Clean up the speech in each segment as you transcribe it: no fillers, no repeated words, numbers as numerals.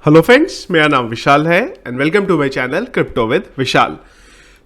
Hello friends, मेरा नाम विशाल है and welcome to my channel crypto with Vishal.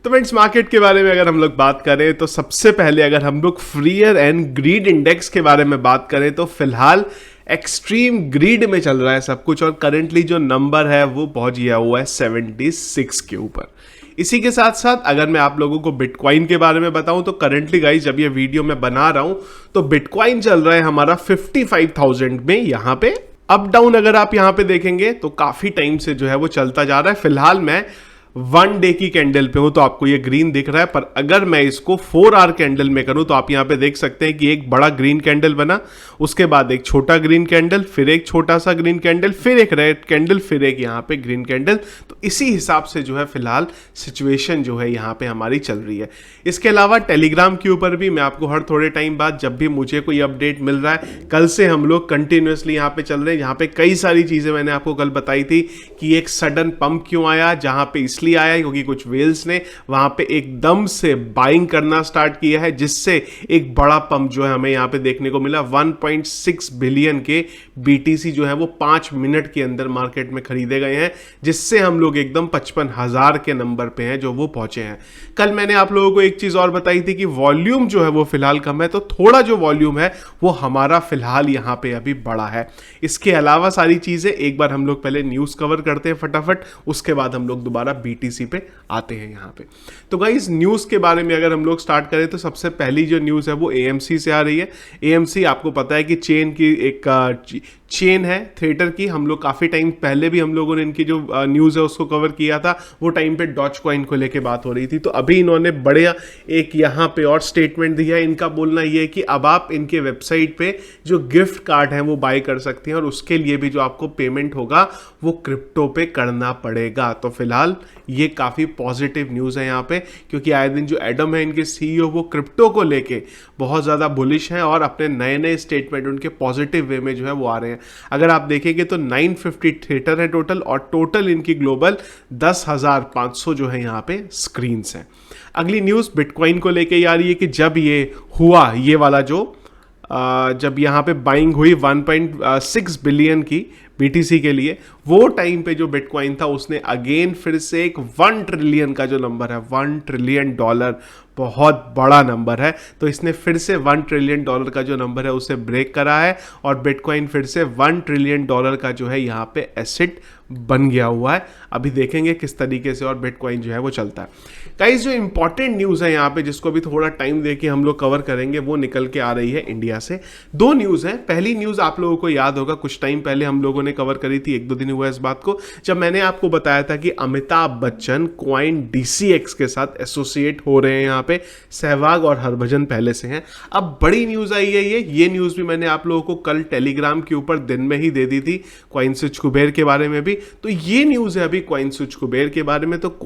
तो फ्रेंड्स, मार्केट के बारे में अगर हम लोग बात करें तो सबसे पहले अगर हम लोग फ्रीयर एंड ग्रीड इंडेक्स के बारे में बात करें तो फिलहाल एक्सट्रीम ग्रीड में चल रहा है सब कुछ और करंटली जो नंबर है वो पहुंच गया हुआ है 76 के ऊपर। इसी के साथ साथ अगर मैं आप लोगों को बिटकॉइन के बारे में बताऊं तो करंटली गाइस जब ये वीडियो मैं बना रहा हूं तो बिटकॉइन चल रहा है हमारा 55,000 में। यहां पे अप डाउन अगर आप यहां पे देखेंगे तो काफी टाइम से जो है वो चलता जा रहा है। फिलहाल मैं 1 डे की कैंडल पे हूं तो आपको ये ग्रीन दिख रहा है, पर अगर मैं इसको 4 आवर कैंडल में करूं तो आप यहां पे देख सकते हैं कि एक बड़ा ग्रीन कैंडल बना, उसके बाद एक छोटा ग्रीन कैंडल, फिर एक छोटा सा ग्रीन कैंडल, फिर एक रेड कैंडल, फिर एक यहां पे ग्रीन कैंडल। तो इसी हिसाब से जो है फिलहाल सिचुएशन जो है यहां पे हमारी चल रही है। इसके अलावा टेलीग्राम के ऊपर भी मैं आपको हर थोड़े टाइम बाद जब भी मुझे कोई अपडेट मिल रहा है, कल से हम लोग कंटिन्यूसली यहां पे चल रहे हैं। यहां पे कई सारी चीजें मैंने आपको कल बताई थी कि एक सडन पंप क्यों आया, जहां पे इसलिए आया है क्योंकि कुछ वेल्स ने वहां पे एकदम से बाइंग करना स्टार्ट किया है, जिससे एक बड़ा पंप जो है हमें यहां पे देखने को मिला। 1.6 बिलियन के बीटीसी जो है वो 5 मिनट के अंदर मार्केट में खरीदे गए हैं, जिससे हम लोग एकदम 55,000 के नंबर पे हैं जो वो पहुंचे हैं। कल मैंने आप लोगों को एक चीज और बताई थी कि वॉल्यूम जो है वो फिलहाल कम है, तो थोड़ा जो वॉल्यूम है वो हमारा फिलहाल यहां पे अभी बड़ा है। इसके अलावा सारी चीजें एक बार हम लोग पहले न्यूज कवर करते हैं फटाफट, उसके बाद हम लोग दोबारा बीटीसी पे आते हैं यहां पे। तो गाइस, न्यूज के बारे में अगर हम लोग स्टार्ट करें तो सबसे पहली जो न्यूज है वो एएमसी से आ रही है। एएमसी आपको पता है कि चेन की एक चेन है थिएटर की। हम लोग काफी टाइम पहले भी हम लोगों ने इनकी जो न्यूज है उसको कवर किया था, वो टाइम पे डॉज कॉइन को लेके बात हो रही थी। तो अभी इन्होंने बढ़िया एक यहां पे और स्टेटमेंट दिया है। इनका बोलना यह है कि अब आप इनके वेबसाइट पे जो गिफ्ट कार्ड है वो बाय कर सकते हैं और उसके लिए भी जो आपको पेमेंट होगा वो क्रिप्टो पे करना पड़ेगा। तो फिलहाल ये काफी पॉजिटिव न्यूज है यहाँ पे, क्योंकि आए दिन जो एडम है इनके सीईओ वो क्रिप्टो को लेके बहुत ज्यादा बुलिश हैं और अपने नए नए स्टेटमेंट उनके पॉजिटिव वे में जो है वो आ रहे हैं। अगर आप देखेंगे तो 950 थिएटर है टोटल, और टोटल इनकी ग्लोबल 10,500 जो है यहाँ पे स्क्रीन है। अगली न्यूज बिटकॉइन को लेके आ रही है कि जब ये हुआ, ये वाला जो जब यहाँ पे बाइंग हुई 1.6 बिलियन की बीटीसी के लिए, वो टाइम पे जो बिटकॉइन था उसने अगेन फिर से एक 1 ट्रिलियन का जो नंबर है, $1 ट्रिलियन, बहुत बड़ा नंबर है। तो इसने फिर से $1 ट्रिलियन का जो नंबर है उसे ब्रेक करा है और बिटकॉइन फिर से $1 ट्रिलियन का जो है यहाँ पे एसेट बन गया हुआ है। अभी देखेंगे किस तरीके से और बिटकॉइन जो है वो चलता है। गाइस, जो इंपॉर्टेंट न्यूज़ है यहाँ पे जिसको भी थोड़ा टाइम देके हम लोग कवर करेंगे, वो निकल के आ रही है इंडिया से। 2 न्यूज़ हैं। पहली न्यूज़ आप लोगों को याद होगा, कुछ टाइम पहले हम लोगों ने कवर करी थी, 1-2 दिन हुआ इस बात को, जब मैंने आपको बताया था कि अमिताभ बच्चन कॉइन DCX के साथ एसोसिएट हो रहे हैं। यहाँ पे सहवाग और हरभजन पहले से हैं। अब बड़ी न्यूज़ आई है ये न्यूज़ भी मैंने आप लोगों को कल टेलीग्राम के ऊपर दिन में ही दे दी थी, कॉइनस्विच कुबेर के बारे में भी। तो ये न्यूज़ है अभी कॉइनस्विच कुबेर के बारे में। तो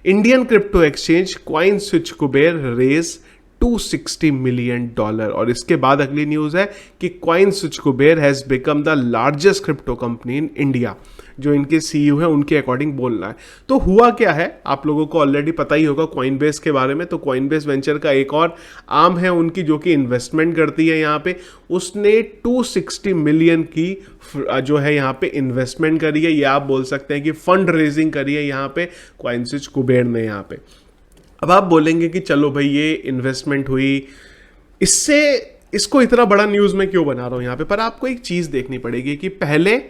Indian crypto exchange CoinSwitch Kuber raise $260 million. और इसके बाद अगली न्यूज है कि CoinSwitch Kuber has become the largest crypto company in India, जो इनके सीईओ है उनके अकॉर्डिंग बोलना है। तो हुआ क्या है, आप लोगों को ऑलरेडी पता ही होगा कॉइनबेस के बारे में। तो कॉइनबेस वेंचर का एक और आर्म है उनकी जो कि इन्वेस्टमेंट करती है यहाँ पे, उसने 260 मिलियन की जो है यहाँ पे इन्वेस्टमेंट करी है, या आप बोल सकते हैं कि फंड रेजिंग करी है यहाँ पे कॉइनस्विच कुबेर ने यहाँ पे। अब आप बोलेंगे कि चलो भाई ये इन्वेस्टमेंट हुई, इसको इतना बड़ा न्यूज़ में क्यों बना रहा हूँ यहाँ पे, पर आपको एक चीज़ देखनी पड़ेगी कि पहले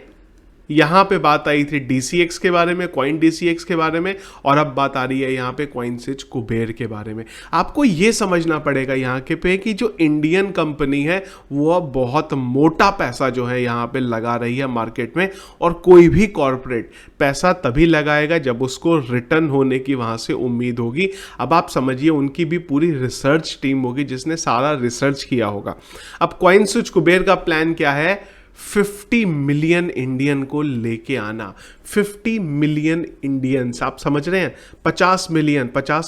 यहाँ पे बात आई थी DCX के बारे में, कॉइन DCX के बारे में, और अब बात आ रही है यहाँ पे कॉइनस्विच कुबेर के बारे में। आपको ये समझना पड़ेगा यहाँ के पे कि जो इंडियन कंपनी है वो बहुत मोटा पैसा जो है यहाँ पे लगा रही है मार्केट में, और कोई भी कॉरपोरेट पैसा तभी लगाएगा जब उसको रिटर्न होने की वहाँ से उम्मीद होगी। अब आप समझिए उनकी भी पूरी रिसर्च टीम होगी जिसने सारा रिसर्च किया होगा। अब कॉइनस्विच कुबेर का प्लान क्या है, 50 मिलियन इंडियन को लेके आना। 50 मिलियन इंडियंस, आप समझ रहे हैं, 50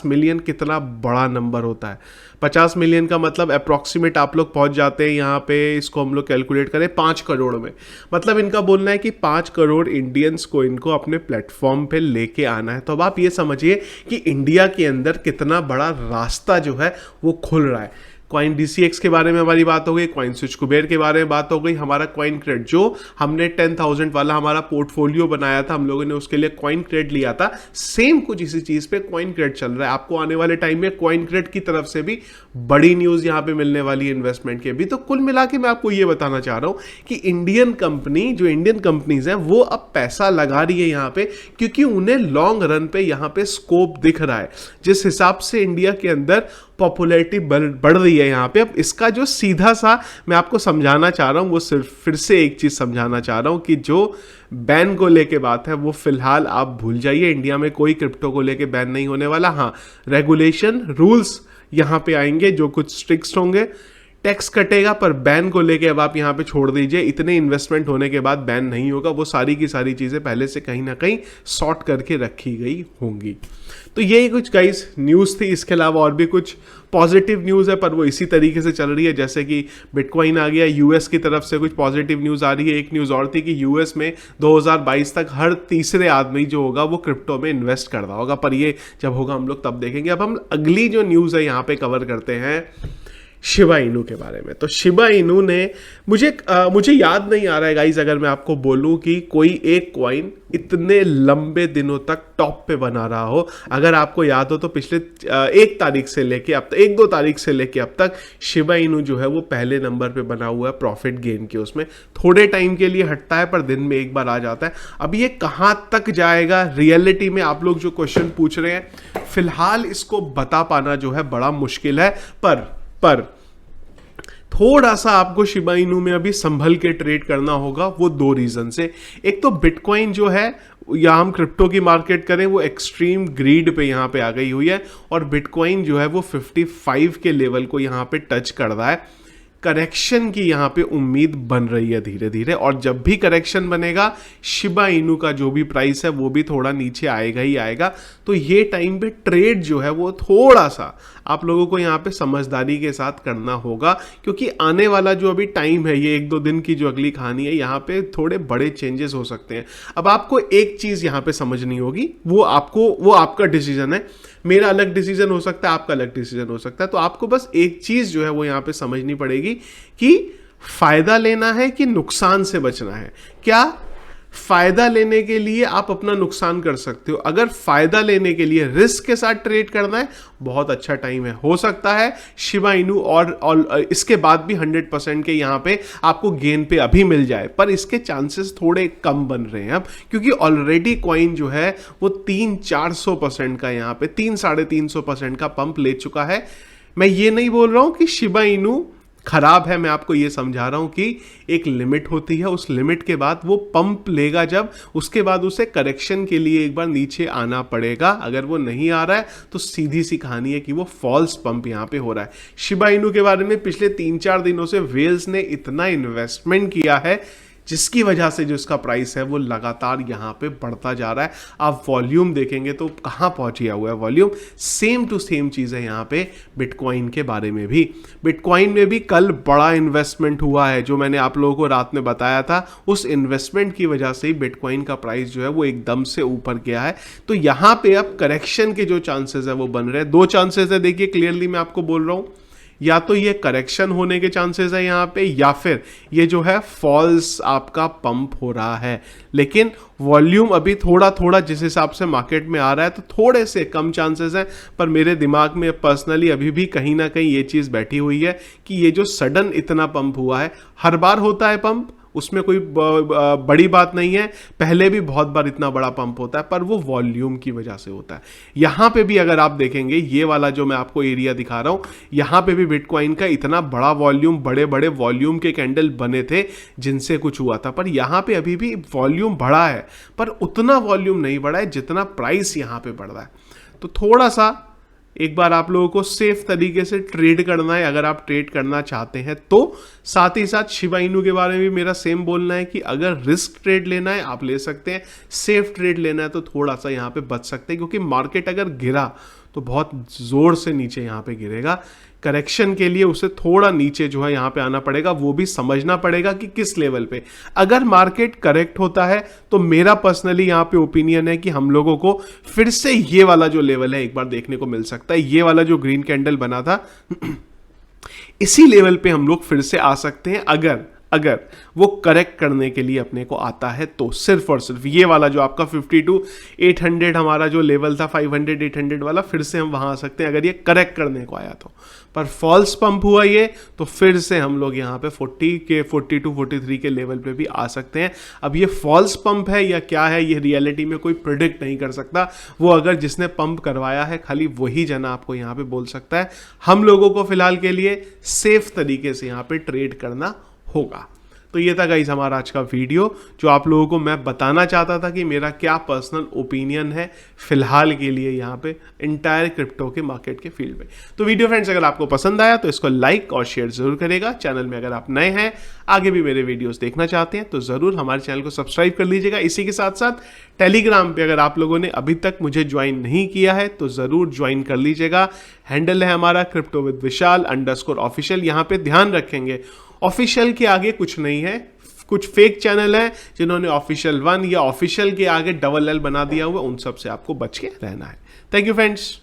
मिलियन कितना बड़ा नंबर होता है। 50 मिलियन का मतलब अप्रॉक्सीमेट आप लोग पहुंच जाते हैं यहाँ पे, इसको हम लोग कैलकुलेट करें 5 करोड़ में। मतलब इनका बोलना है कि 5 करोड़ इंडियंस को इनको अपने प्लेटफॉर्म पे लेके आना है। तो अब आप ये समझिए कि इंडिया के अंदर कितना बड़ा रास्ता जो है वो खुल रहा है। कॉइन DCX के बारे में हमारी बात हो गई, कॉइन स्विच कुबेर के बारे में बात हो गई, हमारा कॉइन क्रेड जो हमने 10,000 वाला हमारा पोर्टफोलियो बनाया था, हम लोगों ने उसके लिए कॉइन क्रेड लिया था, सेम कुछ इसी चीज पे कॉइन क्रेड चल रहा है। आपको आने वाले टाइम में कॉइन क्रेड की तरफ से भी बड़ी न्यूज यहां पे मिलने वाली है इन्वेस्टमेंट के भी। तो कुल मिला के मैं आपको ये बताना चाह रहा हूं कि इंडियन कंपनीज हैं वो अब पैसा लगा रही है यहां पे, क्योंकि उन्हें लॉन्ग रन पे यहां पे स्कोप दिख रहा है। जिस हिसाब से इंडिया के अंदर पॉपुलैरिटी बढ़ रही है यहाँ पे, अब इसका जो सीधा सा मैं आपको समझाना चाह रहा हूँ वो सिर्फ फिर से एक चीज समझाना चाह रहा हूँ कि जो बैन को लेके बात है वो फिलहाल आप भूल जाइए। इंडिया में कोई क्रिप्टो को लेके बैन नहीं होने वाला। हाँ, रेगुलेशन रूल्स यहाँ पे आएंगे जो कुछ स्ट्रिक्ट होंगे, टैक्स कटेगा, पर बैन को लेके अब आप यहाँ पे छोड़ दीजिए। इतने इन्वेस्टमेंट होने के बाद बैन नहीं होगा, वो सारी की सारी चीजें पहले से कहीं ना कहीं सॉर्ट करके रखी गई होंगी। तो यही कुछ गाइस न्यूज़ थी। इसके अलावा और भी कुछ पॉजिटिव न्यूज़ है, पर वो इसी तरीके से चल रही है जैसे कि बिटकॉइन आ गया, यूएस की तरफ से कुछ पॉजिटिव न्यूज़ आ रही है। एक न्यूज़ और थी कि यूएस में 2022 तक हर तीसरे आदमी जो होगा वो क्रिप्टो में इन्वेस्ट कर रहा होगा, पर ये जब होगा हम लोग तब देखेंगे। अब हम अगली जो न्यूज़ है यहाँ पे कवर करते हैं शिबा इनू के बारे में। तो शिबा इनू ने मुझे याद नहीं आ रहा है गाइज, अगर मैं आपको बोलूं कि कोई एक कॉइन इतने लंबे दिनों तक टॉप पे बना रहा हो। अगर आपको याद हो तो पिछले 1 तारीख से लेके अब तक, 1-2 तारीख से लेके अब तक शिबा इनू जो है वो पहले नंबर पे बना हुआ है प्रॉफिट गेन के। उसमें थोड़े टाइम के लिए हटता है पर दिन में एक बार आ जाता है। अब ये कहाँ तक जाएगा रियलिटी में, आप लोग जो क्वेश्चन पूछ रहे हैं, फिलहाल इसको बता पाना जो है बड़ा मुश्किल है। पर थोड़ा सा आपको शिबा इनू में अभी संभल के ट्रेड करना होगा, वो 2 रीजन से। एक तो बिटकॉइन जो है या हम क्रिप्टो की मार्केट करें वो एक्सट्रीम ग्रीड पे यहाँ पे आ गई हुई है, और बिटकॉइन जो है वो 55 के लेवल को यहाँ पे टच कर रहा है। करेक्शन की यहाँ पे उम्मीद बन रही है धीरे धीरे, और जब भी करेक्शन बनेगा शिबा इनू का जो भी प्राइस है वो भी थोड़ा नीचे आएगा ही आएगा। तो ये टाइम पे ट्रेड जो है वो थोड़ा सा आप लोगों को यहाँ पे समझदारी के साथ करना होगा, क्योंकि आने वाला जो अभी टाइम है, ये 1-2 दिन की जो अगली कहानी है, यहाँ पे थोड़े बड़े चेंजेस हो सकते हैं। अब आपको एक चीज यहाँ पे समझनी होगी, वो आपका डिसीजन है, मेरा अलग डिसीजन हो सकता है, आपका अलग डिसीजन हो सकता है। तो आपको बस एक चीज जो है वो यहाँ पे समझनी पड़ेगी कि फायदा लेना है कि नुकसान से बचना है। क्या फायदा लेने के लिए आप अपना नुकसान कर सकते हो? अगर फायदा लेने के लिए रिस्क के साथ ट्रेड करना है, बहुत अच्छा टाइम है। हो सकता है शिबा इनू और इसके बाद भी 100% के यहाँ पे आपको गेन पे अभी मिल जाए, पर इसके चांसेस थोड़े कम बन रहे हैं अब, क्योंकि ऑलरेडी कॉइन जो है वो 300-400% का यहाँ पे 300-350% का पंप ले चुका है। मैं ये नहीं बोल रहा हूं कि शिबा इनू खराब है, मैं आपको ये समझा रहा हूं कि एक लिमिट होती है, उस लिमिट के बाद वो पंप लेगा जब, उसके बाद उसे करेक्शन के लिए एक बार नीचे आना पड़ेगा। अगर वो नहीं आ रहा है तो सीधी सी कहानी है कि वो फॉल्स पंप यहां पे हो रहा है। शिबा इनू के बारे में पिछले 3-4 दिनों से वेल्स ने इतना इन्वेस्टमेंट किया है जिसकी वजह से जो इसका प्राइस है वो लगातार यहाँ पे बढ़ता जा रहा है। आप वॉल्यूम देखेंगे तो कहाँ पहुँच गया हुआ है वॉल्यूम, सेम टू सेम चीज़ है यहाँ पे बिटकॉइन के बारे में भी। बिटकॉइन में भी कल बड़ा इन्वेस्टमेंट हुआ है, जो मैंने आप लोगों को रात में बताया था, उस इन्वेस्टमेंट की वजह से ही बिटकॉइन का प्राइस जो है वो एकदम से ऊपर गया है। तो यहाँ पे अब करेक्शन के जो चांसेस है वो बन रहे हैं। 2 चांसेस है, देखिए क्लियरली मैं आपको बोल रहा हूँ, या तो ये करेक्शन होने के चांसेस है यहाँ पे, या फिर ये जो है फॉल्स आपका पंप हो रहा है। लेकिन वॉल्यूम अभी थोड़ा थोड़ा जिस हिसाब से मार्केट में आ रहा है तो थोड़े से कम चांसेस हैं, पर मेरे दिमाग में पर्सनली अभी भी कहीं ना कहीं ये चीज़ बैठी हुई है कि ये जो सडन इतना पंप हुआ है, हर बार होता है पंप, उसमें कोई बड़ी बात नहीं है, पहले भी बहुत बार इतना बड़ा पंप होता है, पर वो वॉल्यूम की वजह से होता है। यहाँ पे भी अगर आप देखेंगे, ये वाला जो मैं आपको एरिया दिखा रहा हूँ, यहाँ पे भी बिटकॉइन का इतना बड़ा वॉल्यूम, बड़े बड़े वॉल्यूम के कैंडल बने थे जिनसे कुछ हुआ था, पर यहाँ पे अभी भी वॉल्यूम बढ़ा है, पर उतना वॉल्यूम नहीं बढ़ा है जितना प्राइस यहाँ पे बढ़ रहा है। तो थोड़ा सा एक बार आप लोगों को सेफ तरीके से ट्रेड करना है, अगर आप ट्रेड करना चाहते हैं तो। साथ ही साथ शिबा इनू के बारे में भी मेरा सेम बोलना है कि अगर रिस्क ट्रेड लेना है आप ले सकते हैं, सेफ ट्रेड लेना है तो थोड़ा सा यहाँ पे बच सकते हैं, क्योंकि मार्केट अगर गिरा तो बहुत जोर से नीचे यहाँ पे गिरेगा। करेक्शन के लिए उसे थोड़ा नीचे जो है यहाँ पे आना पड़ेगा, वो भी समझना पड़ेगा कि किस लेवल पे। अगर मार्केट करेक्ट होता है तो मेरा पर्सनली यहाँ पे ओपिनियन है कि हम लोगों को फिर से ये वाला जो लेवल है एक बार देखने को मिल सकता है। ये वाला जो ग्रीन कैंडल बना था इसी लेवल पे हम लोग फिर से आ सकते हैं अगर अगर वो करेक्ट करने के लिए अपने को आता है तो सिर्फ और सिर्फ ये वाला जो आपका 52,800 हमारा जो लेवल था 500-800 वाला, फिर से हम वहां आ सकते हैं अगर ये करेक्ट करने को आया तो। पर फॉल्स पंप हुआ ये तो फिर से हम लोग यहाँ पे 42-43 के लेवल पे भी आ सकते हैं। अब ये फॉल्स पंप है या क्या है ये रियलिटी में कोई प्रिडिक्ट नहीं कर सकता, वो अगर जिसने पंप करवाया है खाली वही जना आपको यहाँ पे बोल सकता है। हम लोगों को फिलहाल के लिए सेफ तरीके से यहाँ पे ट्रेड करना होगा। तो ये था गाइस हमारा आज का वीडियो, जो आप लोगों को मैं बताना चाहता था कि मेरा क्या पर्सनल ओपिनियन है फिलहाल के लिए यहाँ पे इंटायर क्रिप्टो के मार्केट के फील्ड में। तो वीडियो फ्रेंड्स अगर आपको पसंद आया तो इसको लाइक और शेयर जरूर करेगा। चैनल में अगर आप नए हैं, आगे भी मेरे वीडियोस देखना चाहते हैं तो जरूर हमारे चैनल को सब्सक्राइब कर लीजिएगा। इसी के साथ साथ टेलीग्राम पे अगर आप लोगों ने अभी तक मुझे ज्वाइन नहीं किया है तो जरूर ज्वाइन कर लीजिएगा। हैंडल है हमारा क्रिप्टो विद विशाल _ऑफिशियल। यहाँ पे ध्यान रखेंगे ऑफिशियल के आगे कुछ नहीं है, कुछ फेक चैनल है जिन्होंने ऑफिशियल 1 या ऑफिशियल के आगे LL बना दिया हुआ, उन सब से आपको बच के रहना है। Thank you friends.